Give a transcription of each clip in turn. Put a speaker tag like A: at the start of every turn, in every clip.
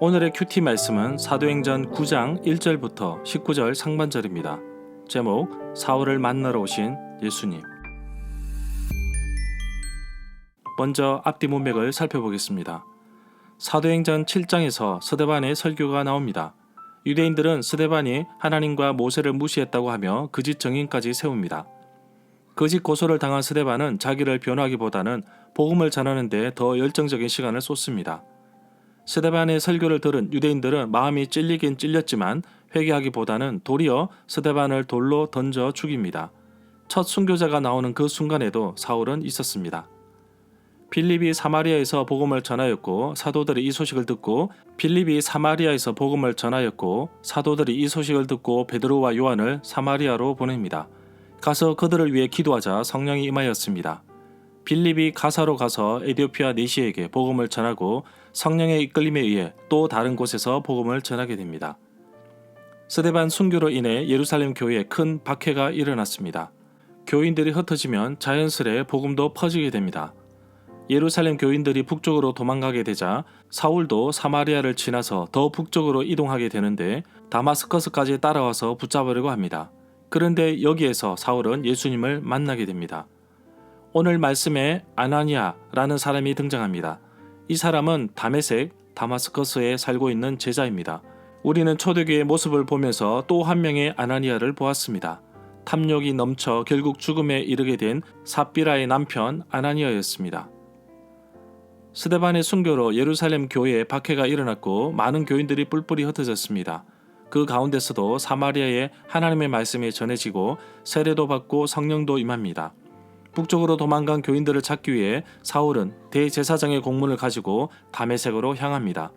A: 오늘의 큐티 말씀은 사도행전 9장 1절부터 19절 상반절입니다. 제목 사울을 만나러 오신 예수님. 먼저 앞뒤 문맥을 살펴보겠습니다. 사도행전 7장에서 스데반의 설교가 나옵니다. 유대인들은 스데반이 하나님과 모세를 무시했다고 하며 거짓 증인까지 세웁니다. 거짓 고소를 당한 스데반은 자기를 변호하기보다는 복음을 전하는 데 더 열정적인 시간을 쏟습니다. 스데반의 설교를 들은 유대인들은 마음이 찔리긴 찔렸지만 회개하기보다는 도리어 스데반을 돌로 던져 죽입니다. 첫 순교자가 나오는 그 순간에도 사울은 있었습니다. 빌립이 사마리아에서 복음을 전하였고 사도들이 이 소식을 듣고 베드로와 요한을 사마리아로 보냅니다. 가서 그들을 위해 기도하자 성령이 임하였습니다. 빌립이 가사로 가서 에디오피아 내시에게 복음을 전하고 성령의 이끌림에 의해 또 다른 곳에서 복음을 전하게 됩니다. 스데반 순교로 인해 예루살렘 교회에 큰 박해가 일어났습니다. 교인들이 흩어지면 자연스레 복음도 퍼지게 됩니다. 예루살렘 교인들이 북쪽으로 도망가게 되자 사울도 사마리아를 지나서 더 북쪽으로 이동하게 되는데 다마스커스까지 따라와서 붙잡으려고 합니다. 그런데 여기에서 사울은 예수님을 만나게 됩니다. 오늘 말씀에 아나니아라는 사람이 등장합니다. 이 사람은 다마스커스에 살고 있는 제자입니다. 우리는 초대교회의 모습을 보면서 또 한 명의 아나니아를 보았습니다. 탐욕이 넘쳐 결국 죽음에 이르게 된 삽비라의 남편 아나니아였습니다. 스데반의 순교로 예루살렘 교회에 박해가 일어났고 많은 교인들이 뿔뿔이 흩어졌습니다. 그 가운데서도 사마리아에 하나님의 말씀이 전해지고 세례도 받고 성령도 임합니다. 북쪽으로 도망간 교인들을 찾기 위해 사울은 대제사장의 공문을 가지고 다메섹으로 향합니다.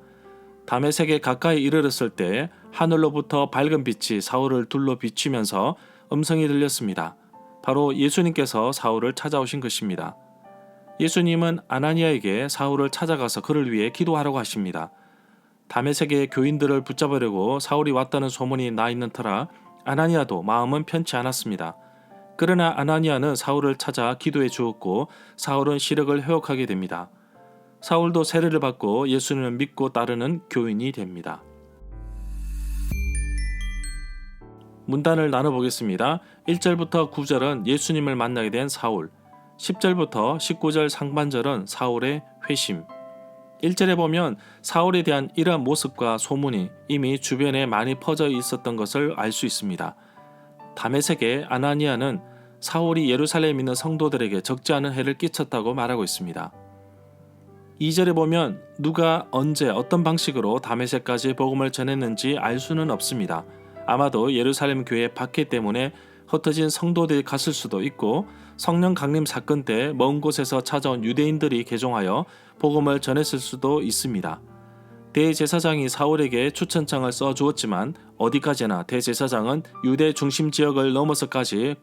A: 다메섹에 가까이 이르렀을 때 하늘로부터 밝은 빛이 사울을 둘러 비추면서 음성이 들렸습니다. 바로 예수님께서 사울을 찾아오신 것입니다. 예수님은 아나니아에게 사울을 찾아가서 그를 위해 기도하라고 하십니다. 다메섹의 교인들을 붙잡으려고 사울이 왔다는 소문이 나 있는 터라 아나니아도 마음은 편치 않았습니다. 그러나 아나니아는 사울을 찾아 기도해 주었고 사울은 시력을 회복하게 됩니다. 사울도 세례를 받고 예수님을 믿고 따르는 교인이 됩니다. 문단을 나눠보겠습니다. 1절부터 9절은 예수님을 만나게 된 사울, 10절부터 19절 상반절은 사울의 회심. 1절에 보면 사울에 대한 이러한 모습과 소문이 이미 주변에 많이 퍼져 있었던 것을 알 수 있습니다. 다메섹의 아나니아는 사울이 예루살렘에 있는 성도들에게 적지 않은 해를 끼쳤다고 말하고 있습니다. 2절에 보면 누가 언제 어떤 방식으로 다메섹까지 복음을 전했는지 알 수는 없습니다. 아마도 예루살렘 교회 박해 때문에 흩어진 성도들이 갔을 수도 있고 성령 강림 사건 때 먼 곳에서 찾아온 유대인들이 개종하여 복음을 전했을 수도 있습니다. 대제사장이 사울에게 추천장을 써주었지만 어디까지나 대제사장은 유대 중심 지역을 넘어서까지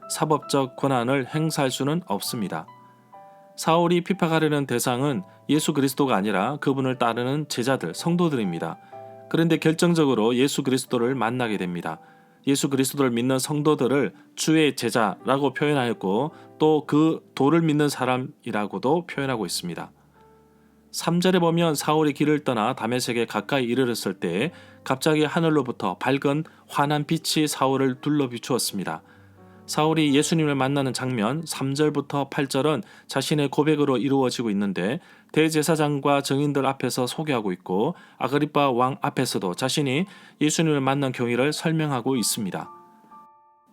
A: 사법적 권한을 행사할 수는 없습니다. 사울이 핍박하려는 대상은 예수 그리스도가 아니라 그분을 따르는 제자들, 성도들입니다. 그런데 결정적으로 예수 그리스도를 만나게 됩니다. 예수 그리스도를 믿는 성도들을 주의 제자라고 표현하였고 또 그 도를 믿는 사람이라고도 표현하고 있습니다. 3절에 보면 사울이 길을 떠나 다메섹에 가까이 이르렀을 때 갑자기 하늘로부터 밝은 환한 빛이 사울을 둘러 비추었습니다. 사울이 예수님을 만나는 장면 3절부터 8절은 자신의 고백으로 이루어지고 있는데 대제사장과 증인들 앞에서 소개하고 있고 아그리빠 왕 앞에서도 자신이 예수님을 만난 경위를 설명하고 있습니다.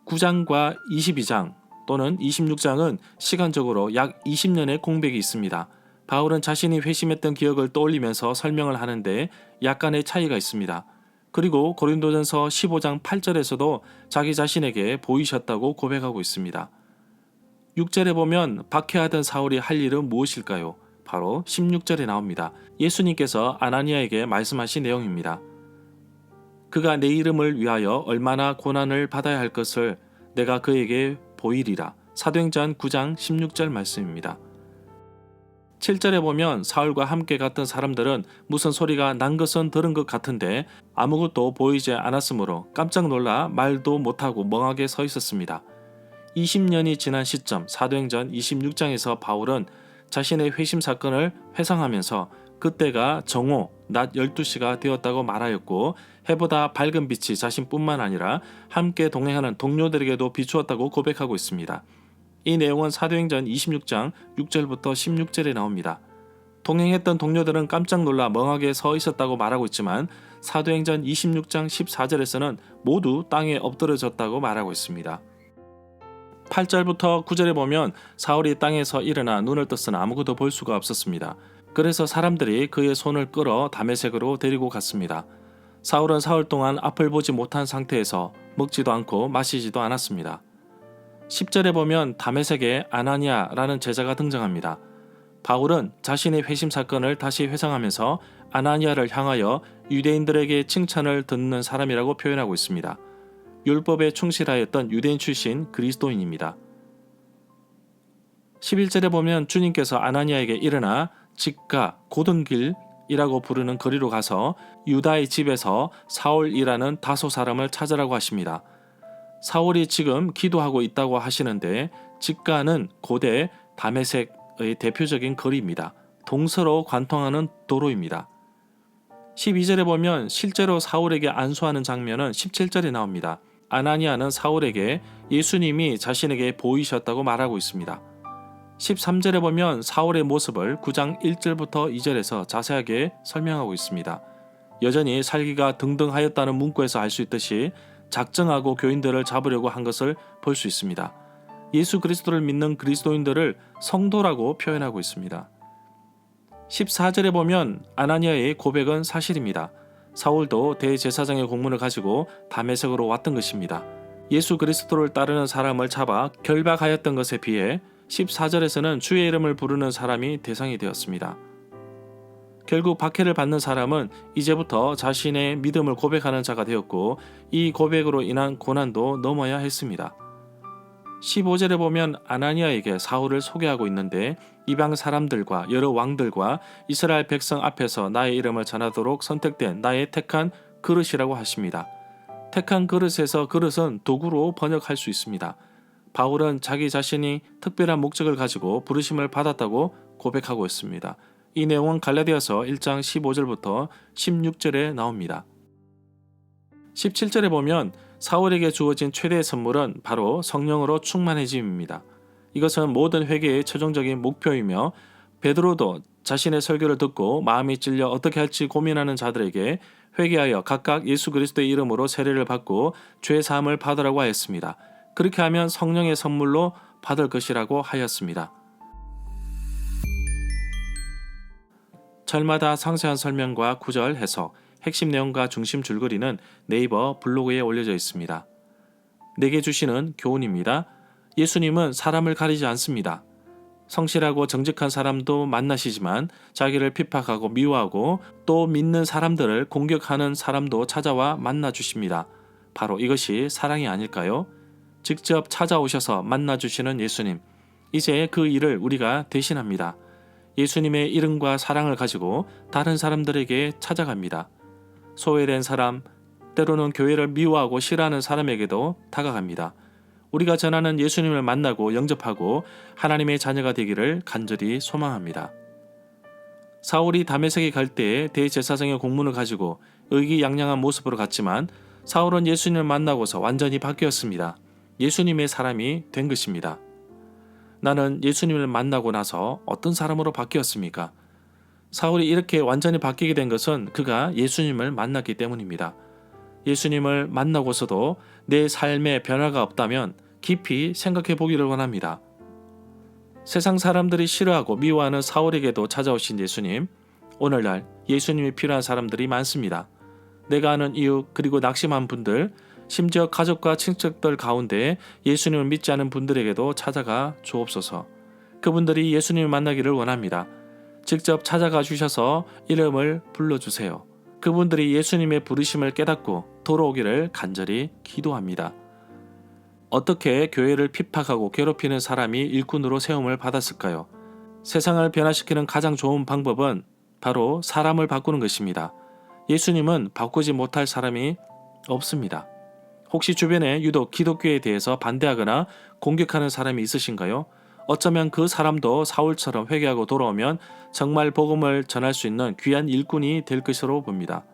A: 9장과 22장 또는 26장은 시간적으로 약 20년의 공백이 있습니다. 바울은 자신이 회심했던 기억을 떠올리면서 설명을 하는데 약간의 차이가 있습니다. 그리고 고린도전서 15장 8절에서도 자기 자신에게 보이셨다고 고백하고 있습니다. 6절에 보면 박해하던 사울이 할 일은 무엇일까요? 바로 16절에 나옵니다. 예수님께서 아나니아에게 말씀하신 내용입니다. 그가 내 이름을 위하여 얼마나 고난을 받아야 할 것을 내가 그에게 보이리라. 사도행전 9장 16절 말씀입니다. 7절에 보면 사울과 함께 갔던 사람들은 무슨 소리가 난 것은 들은 것 같은데 아무것도 보이지 않았으므로 깜짝 놀라 말도 못하고 멍하게 서 있었습니다. 20년이 지난 시점 사도행전 26장에서 바울은 자신의 회심 사건을 회상하면서 그때가 정오 낮 12시가 되었다고 말하였고 해보다 밝은 빛이 자신뿐만 아니라 함께 동행하는 동료들에게도 비추었다고 고백하고 있습니다. 이 내용은 사도행전 26장 6절부터 16절에 나옵니다. 동행했던 동료들은 깜짝 놀라 멍하게 서 있었다고 말하고 있지만 사도행전 26장 14절에서는 모두 땅에 엎드려졌다고 말하고 있습니다. 8절부터 9절에 보면 사울이 땅에서 일어나 눈을 떴으나 아무것도 볼 수가 없었습니다. 그래서 사람들이 그의 손을 끌어 다메섹으로 데리고 갔습니다. 사울은 사흘 동안 앞을 보지 못한 상태에서 먹지도 않고 마시지도 않았습니다. 10절에 보면 다메섹에 아나니아라는 제자가 등장합니다. 바울은 자신의 회심 사건을 다시 회상하면서 아나니아를 향하여 유대인들에게 칭찬을 듣는 사람이라고 표현하고 있습니다. 율법에 충실하였던 유대인 출신 그리스도인입니다. 11절에 보면 주님께서 아나니아에게 일어나 직가 고등길이라고 부르는 거리로 가서 유다의 집에서 사울이라는 다소 사람을 찾으라고 하십니다. 사울이 지금 기도하고 있다고 하시는데 직가는 고대 다메섹의 대표적인 거리입니다. 동서로 관통하는 도로입니다. 12절에 보면 실제로 사울에게 안수하는 장면은 17절에 나옵니다. 아나니아는 사울에게 예수님이 자신에게 보이셨다고 말하고 있습니다. 13절에 보면 사울의 모습을 9장 1절부터 2절에서 자세하게 설명하고 있습니다. 여전히 살기가 등등하였다는 문구에서 알 수 있듯이 작정하고 교인들을 잡으려고 한 것을 볼 수 있습니다. 예수 그리스도를 믿는 그리스도인들을 성도라고 표현하고 있습니다. 14절에 보면 아나니아의 고백은 사실입니다. 사울도 대제사장의 공문을 가지고 다메섹으로 왔던 것입니다. 예수 그리스도를 따르는 사람을 잡아 결박하였던 것에 비해 14절에서는 주의 이름을 부르는 사람이 대상이 되었습니다. 결국 박해를 받는 사람은 이제부터 자신의 믿음을 고백하는 자가 되었고 이 고백으로 인한 고난도 넘어야 했습니다. 15절에 보면 아나니아에게 사울을 소개하고 있는데 이방 사람들과 여러 왕들과 이스라엘 백성 앞에서 나의 이름을 전하도록 선택된 나의 택한 그릇이라고 하십니다. 택한 그릇에서 그릇은 도구로 번역할 수 있습니다. 바울은 자기 자신이 특별한 목적을 가지고 부르심을 받았다고 고백하고 있습니다. 이 내용은 갈라디아서 1장 15절부터 16절에 나옵니다. 17절에 보면 사울에게 주어진 최대의 선물은 바로 성령으로 충만해짐입니다. 이것은 모든 회개의 최종적인 목표이며 베드로도 자신의 설교를 듣고 마음이 찔려 어떻게 할지 고민하는 자들에게 회개하여 각각 예수 그리스도의 이름으로 세례를 받고 죄 사함을 받으라고 하였습니다. 그렇게 하면 성령의 선물로 받을 것이라고 하였습니다. 절마다 상세한 설명과 구절 해석, 핵심 내용과 중심 줄거리는 네이버 블로그에 올려져 있습니다. 내게 주시는 교훈입니다. 예수님은 사람을 가리지 않습니다. 성실하고 정직한 사람도 만나시지만 자기를 핍박하고 미워하고 또 믿는 사람들을 공격하는 사람도 찾아와 만나주십니다. 바로 이것이 사랑이 아닐까요? 직접 찾아오셔서 만나주시는 예수님. 이제 그 일을 우리가 대신합니다. 예수님의 이름과 사랑을 가지고 다른 사람들에게 찾아갑니다. 소외된 사람, 때로는 교회를 미워하고 싫어하는 사람에게도 다가갑니다. 우리가 전하는 예수님을 만나고 영접하고 하나님의 자녀가 되기를 간절히 소망합니다. 사울이 다메섹에 갈 때에 대제사장의 공문을 가지고 의기양양한 모습으로 갔지만 사울은 예수님을 만나고서 완전히 바뀌었습니다. 예수님의 사람이 된 것입니다. 나는 예수님을 만나고 나서 어떤 사람으로 바뀌었습니까? 사울이 이렇게 완전히 바뀌게 된 것은 그가 예수님을 만났기 때문입니다. 예수님을 만나고서도 내 삶에 변화가 없다면 깊이 생각해 보기를 원합니다. 세상 사람들이 싫어하고 미워하는 사울에게도 찾아오신 예수님, 오늘날 예수님이 필요한 사람들이 많습니다. 내가 아는 이웃 그리고 낙심한 분들, 심지어 가족과 친척들 가운데 예수님을 믿지 않은 분들에게도 찾아가 주옵소서. 그분들이 예수님을 만나기를 원합니다. 직접 찾아가 주셔서 이름을 불러주세요. 그분들이 예수님의 부르심을 깨닫고 돌아오기를 간절히 기도합니다. 어떻게 교회를 핍박하고 괴롭히는 사람이 일꾼으로 세움을 받았을까요? 세상을 변화시키는 가장 좋은 방법은 바로 사람을 바꾸는 것입니다. 예수님은 바꾸지 못할 사람이 없습니다. 혹시 주변에 유독 기독교에 대해서 반대하거나 공격하는 사람이 있으신가요? 어쩌면 그 사람도 사울처럼 회개하고 돌아오면 정말 복음을 전할 수 있는 귀한 일꾼이 될 것으로 봅니다.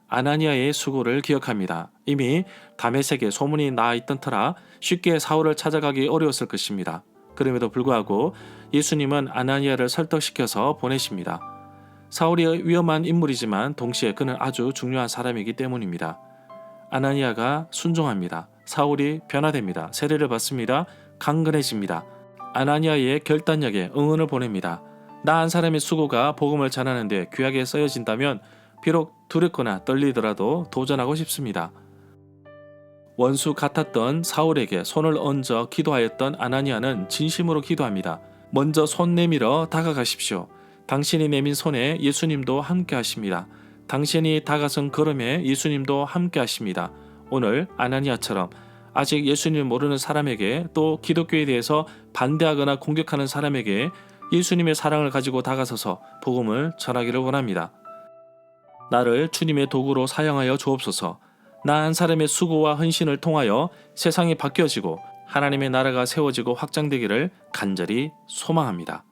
A: 아나니아의 수고를 기억합니다. 이미 다메섹에 소문이 나 있던 터라 쉽게 사울을 찾아가기 어려웠을 것입니다. 그럼에도 불구하고 예수님은 아나니아를 설득시켜서 보내십니다. 사울이 위험한 인물이지만 동시에 그는 아주 중요한 사람이기 때문입니다. 아나니아가 순종합니다. 사울이 변화됩니다. 세례를 받습니다. 강건해집니다. 아나니아의 결단력에 응원을 보냅니다. 나 한 사람의 수고가 복음을 전하는데 귀하게 쓰여진다면 비록 두렵거나 떨리더라도 도전하고 싶습니다. 원수 같았던 사울에게 손을 얹어 기도하였던 아나니아는 진심으로 기도합니다. 먼저 손 내밀어 다가가십시오. 당신이 내민 손에 예수님도 함께 하십니다. 당신이 다가선 걸음에 예수님도 함께 하십니다. 오늘 아나니아처럼 아직 예수님을 모르는 사람에게 또 기독교에 대해서 반대하거나 공격하는 사람에게 예수님의 사랑을 가지고 다가서서 복음을 전하기를 원합니다. 나를 주님의 도구로 사용하여 주옵소서. 나 한 사람의 수고와 헌신을 통하여 세상이 바뀌어지고 하나님의 나라가 세워지고 확장되기를 간절히 소망합니다.